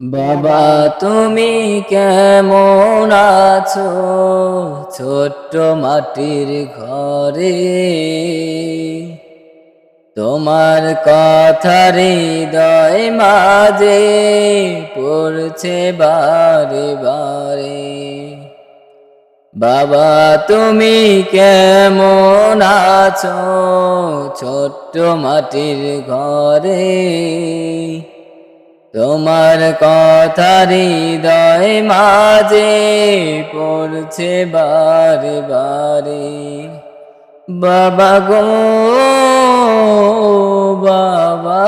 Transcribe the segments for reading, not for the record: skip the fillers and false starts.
বাবা তুমি কেমন আছো ছোট্ট মাটির ঘরে? তোমার কথা হৃদয় মাঝে পড়ছে বারে বারে। বাবা তুমি কেমন আছো ছোট্ট মাটির ঘরে? তোমার কথা হৃদয় মাঝে পড়ছে বারে বারে। বাবা গো বাবা,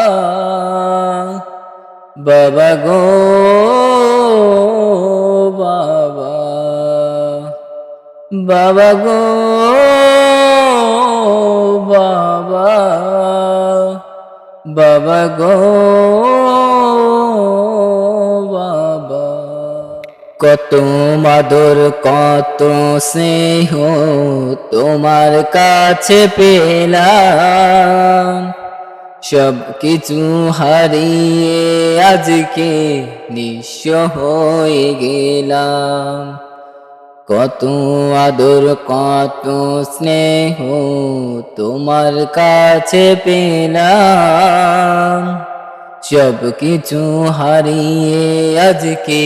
বাবা গো বাবা, বাবা গো বাবা, বাবা গো বাবা। কত মাদর কত স্নেহ তোমার কাছে পেলাম, সব কিছু হারিয়ে আজকে নিঃস্ব হয়ে গেলাম। কত আদর কত স্নেহ তোমার কাছে পেলাম, সব কিছু হারিয়ে আজকে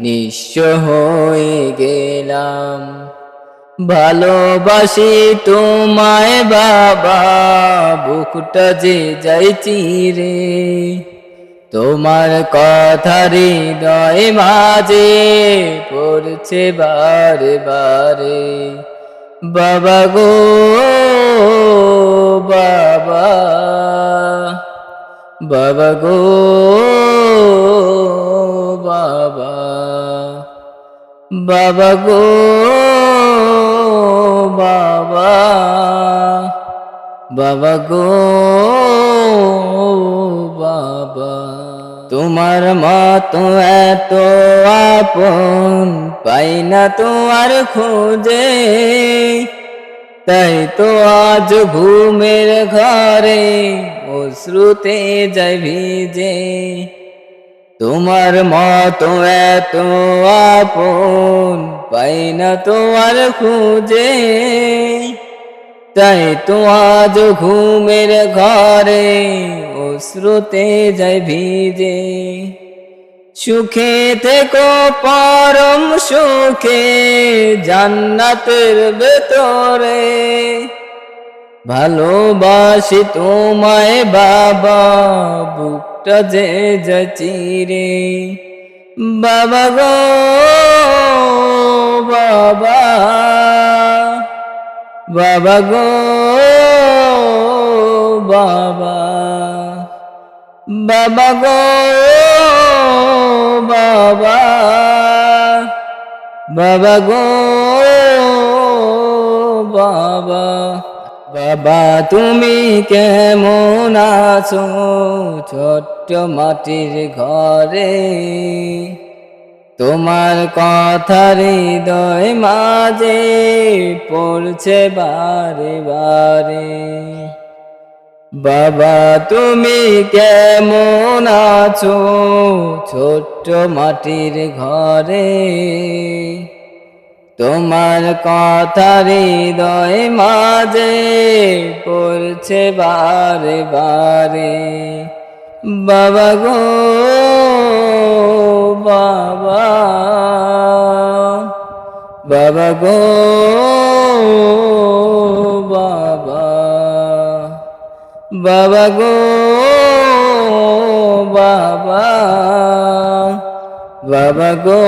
নিঃস্ব হয়ে গেলাম। ভালোবাসি তোমায় বাবা, বুকটা যে যাই চিরে। তোমার কথা হৃদয় মাঝে পড়ছে বারে বারে। বাবা গো বাবা, বাবা গো বাবা, বাবা গো বাবা, বাবা গো বাবা। তোমার মতো এত আপন পাই না তো আর খোঁজে, তাই তো আজ ঘুমের ঘরে অশ্রুতে যায় ভিজে। তোমার মতো এত আপন পাই না তো আর খুঁজে, তাই তো আজ ঘুমের ঘরে অশ্রুতে যায় ভিজে। সুখে থেকো পরম সুখে জান্নাতের ভেতরে, ভালোবাসি তোমায় বাবা, বুকটা যে যায় চিরে। বাবা গো বাবা, বাবা গো বাবা, বাবা গো বাবা, বাবা গো বাবা। বাবা তুমি কেমন আছো ছোট্ট মাটির ঘরে? তোমার কথা হৃদয় মাঝে পড়ছে বারে বারে। বাবা তুমি কেমন আছো ছোট্ট মাটির ঘরে? তোমার কথা হৃদয় মাঝে পড়ছে বারে বারে। বাবা গো বাবা, বাবা গো বাবা, বাবা গো বাবা, বাবা গো